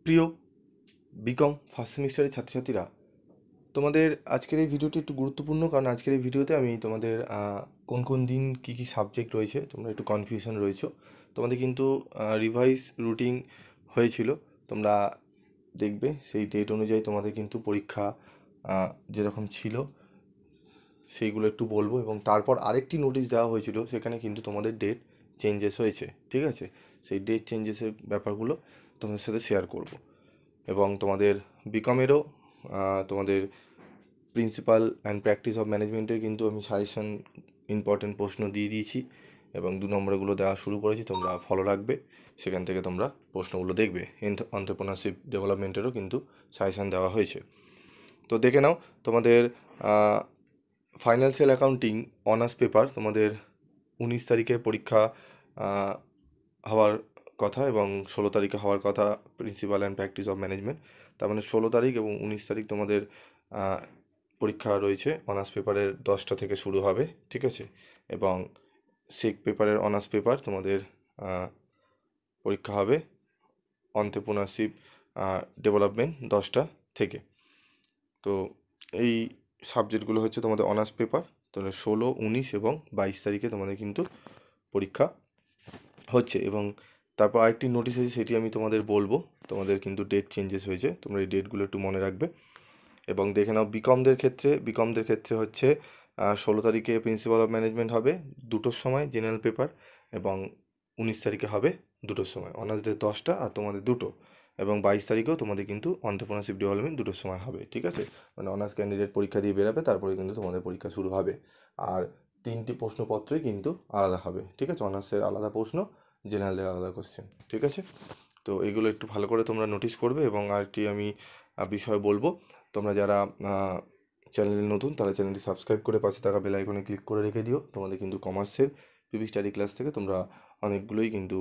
প্রিয় BCom first সেমিস্টারের ছাত্রছাত্রীরা, তোমাদের আজকের এই ভিডিওটি একটু গুরুত্বপূর্ণ, কারণ আজকের এই ভিডিওতে আমি তোমাদের কোন কোন দিন কী কী সাবজেক্ট রয়েছে তোমরা একটু কনফিউশন রয়েছো। তোমাদের কিন্তু রিভাইজ রুটিন হয়েছিল, তোমরা দেখবে সেই ডেট অনুযায়ী তোমাদের কিন্তু পরীক্ষা যেরকম ছিল সেইগুলো একটু বলবো, এবং তারপর আরেকটি নোটিশ দেওয়া হয়েছিল, সেখানে কিন্তু তোমাদের ডেট চেঞ্জেস হয়েছে। ঠিক আছে, সেই ডেট চেঞ্জেসের ব্যাপারগুলো তোমাদের সাথে শেয়ার করব। এবং তোমাদের বিকমেরও তোমাদের প্রিন্সিপাল অ্যান্ড প্র্যাকটিস অফ ম্যানেজমেন্টের কিন্তু আমি সাজেশন ইম্পর্টেন্ট প্রশ্ন দিয়ে দিয়েছি, এবং 2 নম্বরগুলো দেওয়া শুরু করেছি, তোমরা ফলো রাখবে, সেখান থেকে তোমরা প্রশ্নগুলো দেখবে। এন্টারপ্রেনারশিপ ডেভেলপমেন্টেরও কিন্তু সাজেশন দেওয়া হয়েছে। তো দেখে নাও, তোমাদের ফাইন্যান্সিয়াল অ্যাকাউন্টিং অনার্স পেপার তোমাদের 19 তারিখে পরীক্ষা হওয়ার কথা, এবং 16 তারিখে হওয়ার কথা principal and practice of management. তার মানে 16 তারিখ এবং 19 তারিখ তোমাদের পরীক্ষা রয়েছে। অনার্স পেপারের 10টা থেকে শুরু হবে, ঠিক আছে, এবং সেক পেপারের অনার্স পেপার তোমাদের পরীক্ষা হবে এন্টারপ্রেনারশিপ ডেভেলপমেন্ট 10টা থেকে। তো এই সাবজেক্টগুলো হচ্ছে তোমাদের অনার্স পেপার। তাহলে 16, 19 এবং 22 তারিখে তোমাদের কিন্তু পরীক্ষা হচ্ছে। এবং তারপর আরেকটি নোটিশ আছে, সেটি আমি তোমাদের বলবো। তোমাদের কিন্তু ডেট চেঞ্জেস হয়েছে, তোমরা এই ডেটগুলো একটু মনে রাখবে। এবং দেখে নাও, বিকমদের ক্ষেত্রে হচ্ছে 16 তারিখে প্রিন্সিপাল অফ ম্যানেজমেন্ট হবে 2টোর সময় জেনারেল পেপার, এবং 19 তারিখে হবে 2টোর সময়। অনার্সদের 10টা আর তোমাদের 2টো, এবং 22 তারিখেও তোমাদের কিন্তু এন্টারপ্রেনারশিপ ডেভেলপমেন্ট 2টোর সময় হবে। ঠিক আছে, মানে অনার্স ক্যান্ডিডেট পরীক্ষা দিয়ে বেরাবে, তারপরে কিন্তু তোমাদের পরীক্ষা শুরু হবে। আর 3টি প্রশ্নপত্রই কিন্তু আলাদা হবে। ঠিক আছে, অনার্সের আলাদা প্রশ্ন, জেনারেলের আলাদা কোশ্চেন। ঠিক আছে, তো এইগুলো একটু ভালো করে তোমরা নোটিস করবে। এবং আরেকটি আমি বিষয় বলবো, তোমরা যারা চ্যানেলে নতুন, তারা চ্যানেলটি সাবস্ক্রাইব করে পাশে থাকা বেল আইকনে ক্লিক করে রেখে দিও। তোমাদের কিন্তু কমার্সের পিভি স্টাডি ক্লাস থেকে তোমরা অনেকগুলোই কিন্তু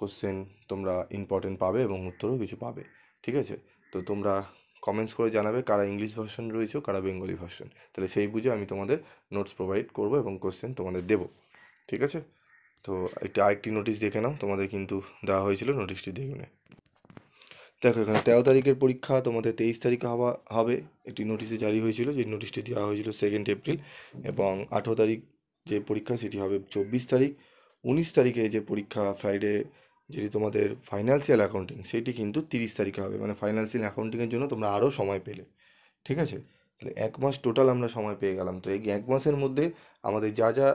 কোশ্চেন তোমরা ইম্পর্টেন্ট পাবে, এবং উত্তরও কিছু পাবে। ঠিক আছে, তো তোমরা কমেন্টস করে জানাবে কারা ইংলিশ ভার্সন রয়েছে, কারা বেঙ্গলি ভার্সন, তাহলে সেই বুঝে আমি তোমাদের নোটস প্রোভাইড করবো এবং কোশ্চেন তোমাদের দেবো। ঠিক আছে, তো আরেকটি নোটিশ দেখে নাও, তোমাদের কিন্তু দেওয়া হয়েছিল, নোটিশটি দেখে নে। দেখো, এখানে 13 তারিখের পরীক্ষা তোমাদের 23 তারিখে হবে একটি নোটিশে জারি হয়েছিল, যে নোটিশটি দেওয়া হয়েছিল 2 এপ্রিল। এবং 18 তারিখ যে পরীক্ষা সেটি হবে 24 তারিখ। 19 তারিখে যে পরীক্ষা ফ্রাইডে, যেটি তোমাদের ফাইন্যান্সিয়াল অ্যাকাউন্টিং, সেটি কিন্তু 30 তারিখে হবে। মানে ফাইন্যান্সিয়াল অ্যাকাউন্টিংয়ের জন্য তোমরা আরও সময় পেলে। ঠিক আছে, তাহলে 1 মাস টোটাল আমরা সময় পেয়ে গেলাম। তো এই 1 মাসের মধ্যে আমাদের যা যা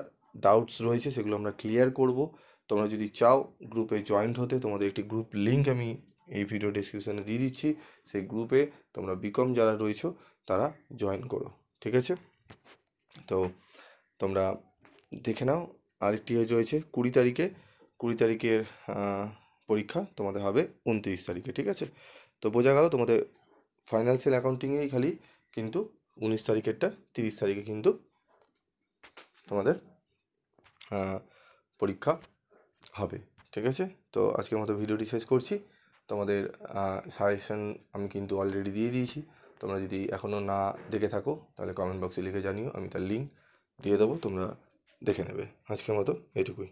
ডাউটস রয়েছে সেগুলো আমরা ক্লিয়ার করব। তোমরা যদি চাও গ্রুপে জয়েন্ট হতে, তোমাদের একটি গ্রুপ লিঙ্ক আমি এই ভিডিও ডেসক্রিপশানে দিয়ে দিচ্ছি। সেই গ্রুপে তোমরা বিকম যারা রয়েছো তারা জয়েন করো। ঠিক আছে, তো তোমরা দেখে নাও। আরেকটি রয়েছে 20 তারিখে। 20 তারিখের পরীক্ষা তোমাদের হবে 29 তারিখে। ঠিক আছে, তো বোঝা গেল তোমাদের ফাইন্যান্সিয়াল অ্যাকাউন্টিংয়েই খালি কিন্তু 19 তারিখেরটা, 30 তারিখে কিন্তু তোমাদের পরীক্ষা হবে। ঠিক আছে, তো আজকের মতো ভিডিওটি শেষ করছি। তোমাদের সাজেশন আমি কিন্তু অলরেডি দিয়ে দিয়েছি। তোমরা যদি এখনও না দেখে থাকো তাহলে কমেন্ট বক্সে লিখে জানিও, আমি তার লিঙ্ক দিয়ে দেবো, তোমরা দেখে নেবে। আজকের মতো এটুকুই।